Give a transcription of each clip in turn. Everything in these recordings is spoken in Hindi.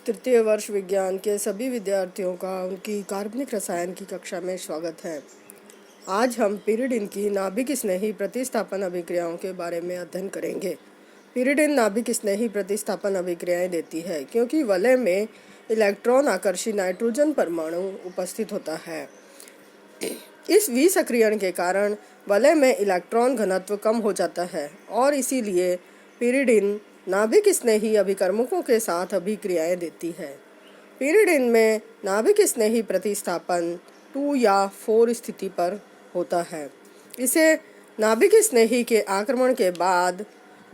तृतीय वर्ष विज्ञान के सभी विद्यार्थियों का उनकी कार्बनिक रसायन की कक्षा में स्वागत है। आज हम पिरिडिन की नाभिक स्नेही प्रतिस्थापन अभिक्रियाओं के बारे में अध्ययन करेंगे। पिरिडिन नाभिक स्नेही प्रतिस्थापन अभिक्रियाएं देती है क्योंकि वलय में इलेक्ट्रॉन आकर्षी नाइट्रोजन परमाणु उपस्थित होता है। इस विसक्रियण के कारण वलय में इलेक्ट्रॉन घनत्व कम हो जाता है और इसीलिए पिरिडिन नाभिक स्नेही अभिकर्मकों के साथ अभिक्रियाएं देती है। पिरिडिन में नाभिक स्नेही प्रतिस्थापन 2 या 4 स्थिति पर होता है। इसे नाभिक स्नेही के आक्रमण के बाद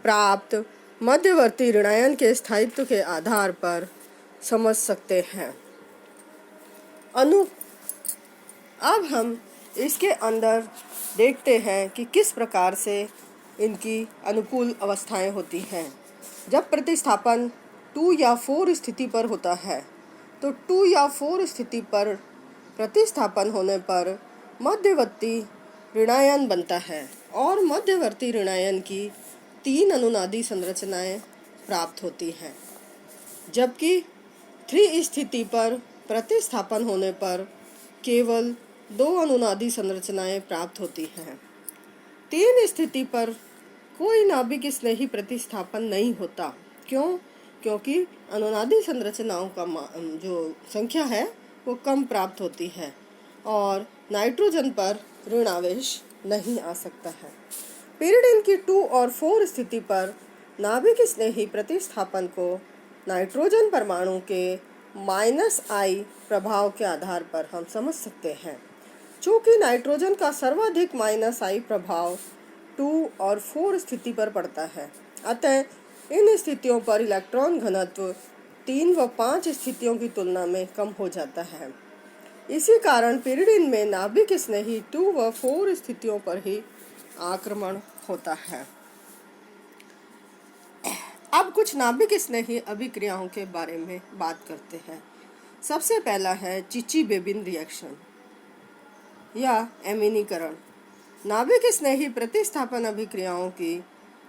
प्राप्त मध्यवर्ती ऋणायन के स्थायित्व के आधार पर समझ सकते हैं। अब हम इसके अंदर देखते हैं कि किस प्रकार से इनकी अनुकूल अवस्थाएं होती हैं। जब प्रतिस्थापन 2 या 4 स्थिति पर होता है तो 2 या 4 स्थिति पर प्रतिस्थापन होने पर मध्यवर्ती ऋणायन बनता है और मध्यवर्ती ऋणायन की 3 अनुनादी संरचनाएं प्राप्त होती हैं, जबकि 3 स्थिति पर प्रतिस्थापन होने पर केवल 2 अनुनादी संरचनाएं प्राप्त होती हैं। 3 स्थिति पर कोई नाभिक स्नेही प्रतिस्थापन नहीं होता। क्यों? क्योंकि अनुनादी संरचनाओं का जो संख्या है वो कम प्राप्त होती है और नाइट्रोजन पर ऋणावेश नहीं आ सकता है। पिरिडिन की 2 और 4 स्थिति पर नाभिक स्नेही प्रतिस्थापन को नाइट्रोजन परमाणु के -I प्रभाव के आधार पर हम समझ सकते हैं। चूँकि नाइट्रोजन का सर्वाधिक -I प्रभाव 2 और 4 स्थिति पर पड़ता है, अतः इन स्थितियों पर इलेक्ट्रॉन घनत्व 3 व 5 स्थितियों की तुलना में कम हो जाता है। इसी कारण पिरिडिन में नाभिक स्नेही 2 व 4 स्थितियों पर ही आक्रमण होता है। अब कुछ नाभिक स्नेही अभिक्रियाओं के बारे में बात करते हैं। सबसे पहला है चिची-बेबिन रिएक्शन या एमीनीकरण। नाभिक स्नेही प्रतिस्थापन अभिक्रियाओं की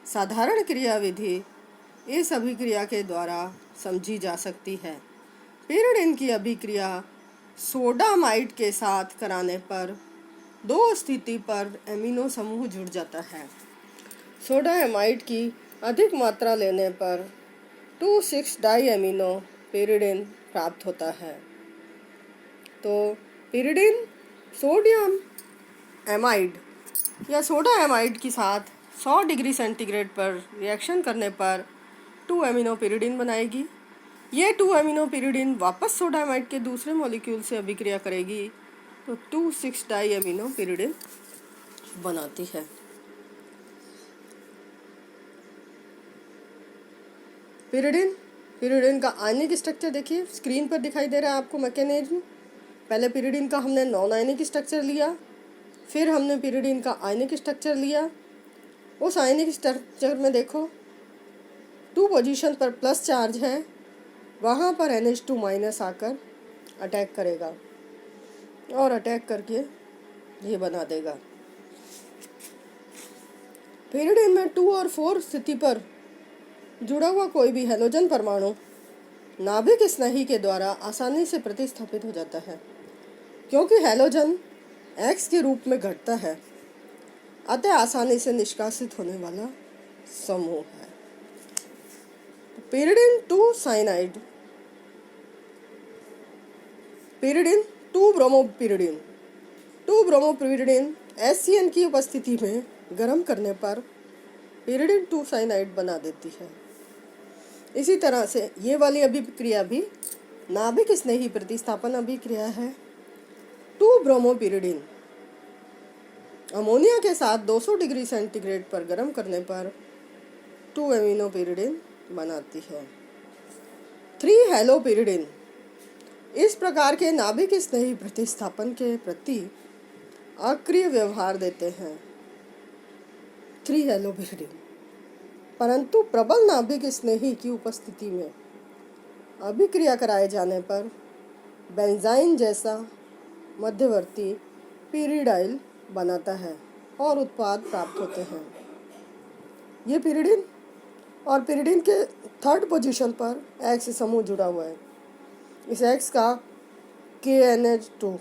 साधारण क्रियाविधि इस अभिक्रिया के द्वारा समझी जा सकती है। पिरिडिन की अभिक्रिया सोडामाइड के साथ कराने पर 2 स्थिति पर एमिनो समूह जुड़ जाता है। सोडामाइड की अधिक मात्रा लेने पर 2,6-डाइएमिनो पिरिडिन प्राप्त होता है। तो पिरिडिन सोडियम एमाइड या सोडा एमाइड के साथ 100 डिग्री सेंटीग्रेड पर रिएक्शन करने पर 2 एमिनो पिरिडिन बनाएगी। ये 2 एमिनो पिरिडिन वापस सोडा एमाइड के दूसरे मॉलिक्यूल से अभिक्रिया करेगी तो 2,6-डाइएमिनो पिरिडिन बनाती है। पिरिडिन का आयनिक स्ट्रक्चर देखिए, स्क्रीन पर दिखाई दे रहा है आपको मैकेनिज्म। पहले पिरिडिन का हमने नॉन आयनिक स्ट्रक्चर लिया, फिर हमने पिरिडिन का आयनिक स्ट्रक्चर लिया। उस आयनिक स्ट्रक्चर में देखो 2 पोजीशन पर प्लस चार्ज है, वहाँ पर NH2- आकर अटैक करेगा और अटैक करके ये बना देगा। पिरिडिन में 2 और 4 स्थिति पर जुड़ा हुआ कोई भी हैलोजन परमाणु नाभिक स्नेही के द्वारा आसानी से प्रतिस्थापित हो जाता है, क्योंकि हैलोजन X के रूप में घटता है, अतः आसानी से निष्कासित होने वाला समूह है। पिरिडिन 2 साइनाइड, पिरिडिन 2 ब्रोमोपिरिडिन, 2 ब्रोमोपिरिडिन HCN की उपस्थिति में गर्म करने पर पिरिडिन 2 साइनाइड बना देती है। इसी तरह से ये वाली अभिक्रिया भी नाभिक स्नेही प्रतिस्थापन अभिक्रिया है। 2 ब्रोमोपिरिडिन अमोनिया के साथ 200 डिग्री सेंटीग्रेड पर गर्म करने पर 2 एमिनो पिरिडिन बनाती है। 3 हैलोपिरिडिन इस प्रकार के नाभिक स्नेही प्रतिस्थापन के प्रति अक्रिय व्यवहार देते हैं। 3 हैलोपिरिडिन, परंतु प्रबल नाभिक स्नेही की उपस्थिति में अभिक्रिया कराए जाने पर बेंजाइन जैसा मध्यवर्ती पिरिडाइल बनाता है और उत्पाद प्राप्त होते हैं। ये पिरिडिन और पिरिडिन के 3rd पोजीशन पर X समूह जुड़ा हुआ है। इस X का KNH2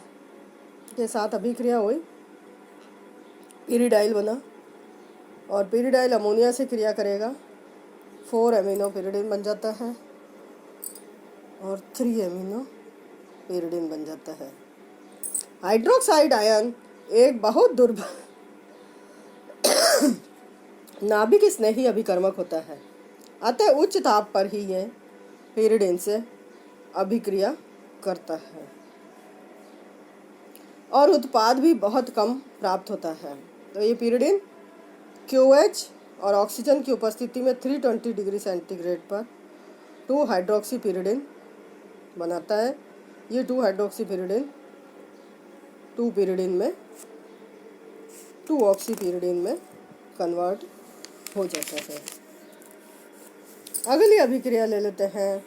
के साथ अभिक्रिया हुई, पिरिडाइल बना और पिरिडाइल अमोनिया से क्रिया करेगा, 4 एमिनो पिरिडिन बन जाता है और 3 एमिनो पिरिडिन बन जाता है। हाइड्रोक्साइड आयन एक बहुत दुर्बल नाभिक स्नेही अभिकर्मक होता है, अतः उच्च ताप पर ही यह पिरिडिन से अभिक्रिया करता है और उत्पाद भी बहुत कम प्राप्त होता है। तो ये पिरिडिन QH और ऑक्सीजन की उपस्थिति में 320 डिग्री सेंटीग्रेड पर 2 हाइड्रोक्सी पिरिडिन बनाता है। ये 2 हाइड्रोक्सी पिरिडिन 2 पिरिडिन में 2 ऑक्सी पिरिडिन में कन्वर्ट हो जाता है। अगली अभिक्रिया ले लेते हैं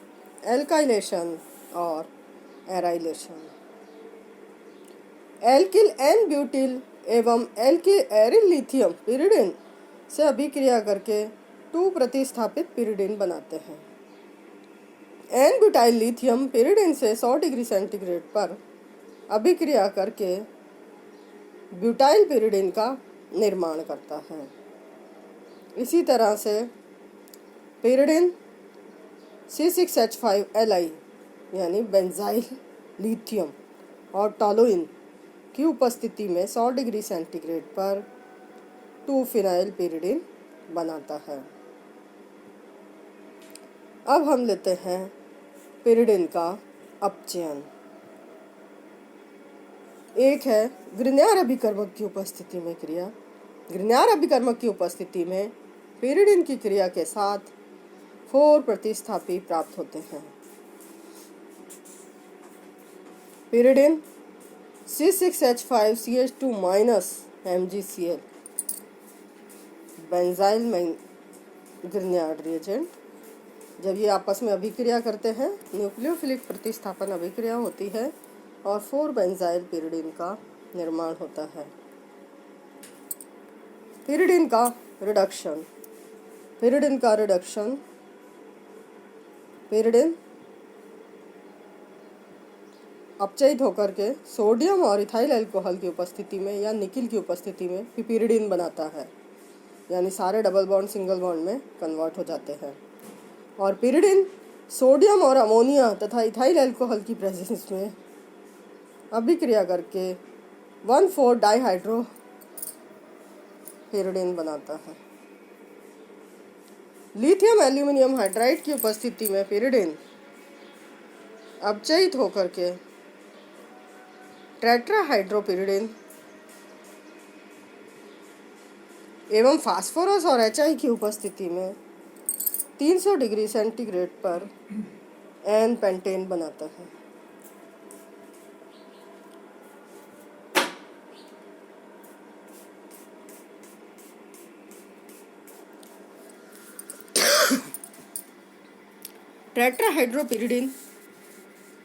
एल्काइलेशन और एराइलेशन। एल्किल एन ब्यूटिल एवं एल्किल एरिल लिथियम पिरिडिन से अभिक्रिया करके 2 प्रतिस्थापित पिरिडिन बनाते हैं। एन ब्यूटाइल लिथियम पिरिडिन से 100 डिग्री सेंटीग्रेड पर अभिक्रिया करके ब्यूटाइल पिरिडिन का निर्माण करता है। इसी तरह से पिरिडिन C6H5Li यानी बेंजाइल लिथियम और टॉलुइन की उपस्थिति में 100 डिग्री सेंटीग्रेड पर 2 फिनाइल पिरिडिन बनाता है। अब हम लेते हैं पिरिडिन का अपचयन। एक है ग्रिग्नार्ड अभिकर्मक की उपस्थिति में क्रिया। ग्रिग्नार्ड अभिकर्मक की उपस्थिति में पिरिडिन की क्रिया के साथ 4 प्रतिस्थापी प्राप्त होते हैं। Pyridine C6H5CH2- MgCl benzyl Grignard reagent. जब ये आपस में अभिक्रिया करते हैं, न्यूक्लियोफिलिक प्रतिस्थापन अभिक्रिया होती है और 4 बेंजाइल पिरिडिन का निर्माण होता है। पिरिडिन का रिडक्शन। पिरिडिन का रिडक्शन पिरिडिन अपचयित होकर के सोडियम और इथाइल अल्कोहल की उपस्थिति में या निकिल की उपस्थिति में पिरिडिन बनाता है, यानी सारे डबल बॉन्ड सिंगल बॉन्ड में कन्वर्ट हो जाते हैं। और पिरिडिन सोडियम और अमोनिया तथा इथाइल अल्कोहल की प्रेजेंस में अभिक्रिया करके 1,4 डाइहाइड्रो पिरिडिन बनाता है। लिथियम एल्यूमिनियम हाइड्राइड की उपस्थिति में पिरिडिन अपचयित होकर के टेट्राहाइड्रोपिरिडिन एवं फास्फोरस और HI की उपस्थिति में 300 डिग्री सेंटीग्रेड पर एन पेंटेन बनाता है। टेट्राहाइड्रोपिरिडिन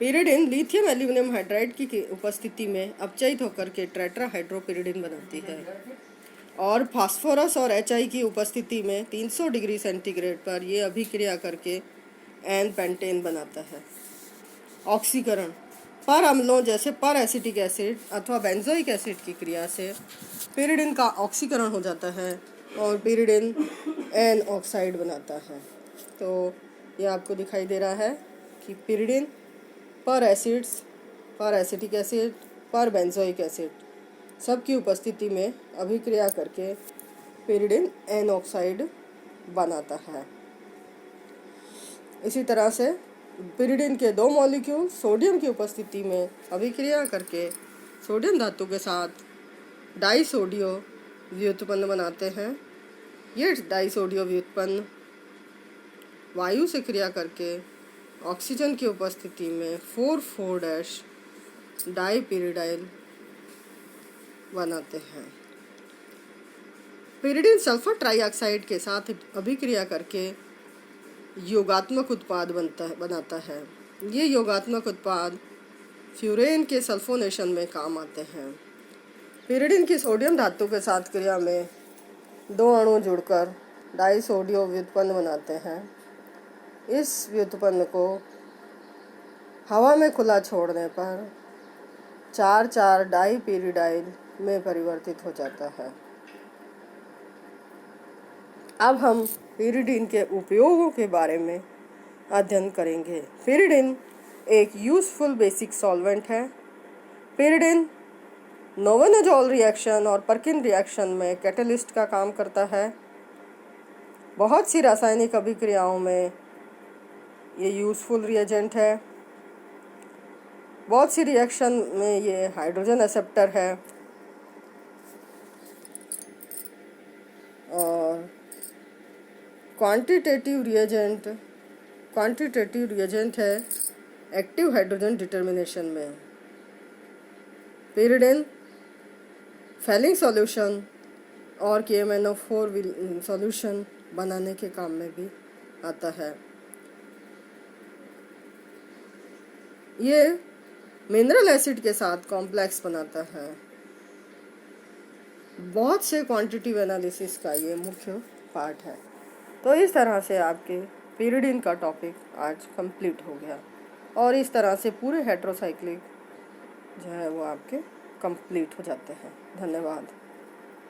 पिरिडिन लिथियम एल्यूमिनियम हाइड्राइड की उपस्थिति में अपचयित होकर के टेट्राहाइड्रोपिरिडिन बनाती है और फास्फोरस और HI की उपस्थिति में 300 डिग्री सेंटीग्रेड पर ये अभिक्रिया करके एन पेंटेन बनाता है। ऑक्सीकरण पर अम्लों जैसे पर एसिटिक एसिड अथवा बेंजोइक एसिड की क्रिया से पिरिडिन का ऑक्सीकरण हो जाता है और पिरिडिन एन ऑक्साइड बनाता है। तो ये आपको दिखाई दे रहा है कि पिरिडिन पर एसिड्स, पर एसिटिक एसिड, पर बेंजोइक एसिड सब की उपस्थिति में अभिक्रिया करके पिरिडिन एन ऑक्साइड बनाता है। इसी तरह से पिरिडिन के 2 मॉलिक्यूल सोडियम की उपस्थिति में अभिक्रिया करके सोडियम धातु के साथ डाइसोडियो व्युत्पन्न बनाते हैं। ये डाइसोडियो व्युत्पन्न वायु से क्रिया करके ऑक्सीजन की उपस्थिति में 4,4- डाइपिरिडाइल बनाते हैं। पिरिडिन सल्फर ट्राइऑक्साइड के साथ अभिक्रिया करके योगात्मक उत्पाद बनाता है। ये योगात्मक उत्पाद फ्यूरेन के सल्फोनेशन में काम आते हैं। पिरिडिन की सोडियम धातु के साथ क्रिया में 2 अणु जुड़कर डाइसोडियो व्युत्पन्न बनाते हैं। इस व्युत्पन्न को हवा में खुला छोड़ने पर 4,4 डाईपीरिडाइल में परिवर्तित हो जाता है। अब हम pyridine के उपयोगों के बारे में अध्ययन करेंगे। pyridine एक यूजफुल बेसिक सॉल्वेंट है। pyridine नोवेनाजोल रिएक्शन और पर्किन रिएक्शन में कैटलिस्ट का काम करता है। बहुत सी रासायनिक अभिक्रियाओं में ये यूजफुल रिएजेंट है। बहुत सी रिएक्शन में ये हाइड्रोजन एक्सेप्टर है और क्वांटिटेटिव रिएजेंट है एक्टिव हाइड्रोजन डिटर्मिनेशन में। pyridine फैलिंग सॉल्यूशन और KMnO4 सॉल्यूशन बनाने के काम में भी आता है। ये मिनरल एसिड के साथ कॉम्प्लेक्स बनाता है। बहुत से क्वांटिटिव एनालिसिस का ये मुख्य पार्ट है। तो इस तरह से आपके pyridine का टॉपिक आज कंप्लीट हो गया और इस तरह से पूरे हेट्रोसाइक्लिक जो है वो आपके कंप्लीट हो जाते हैं। धन्यवाद।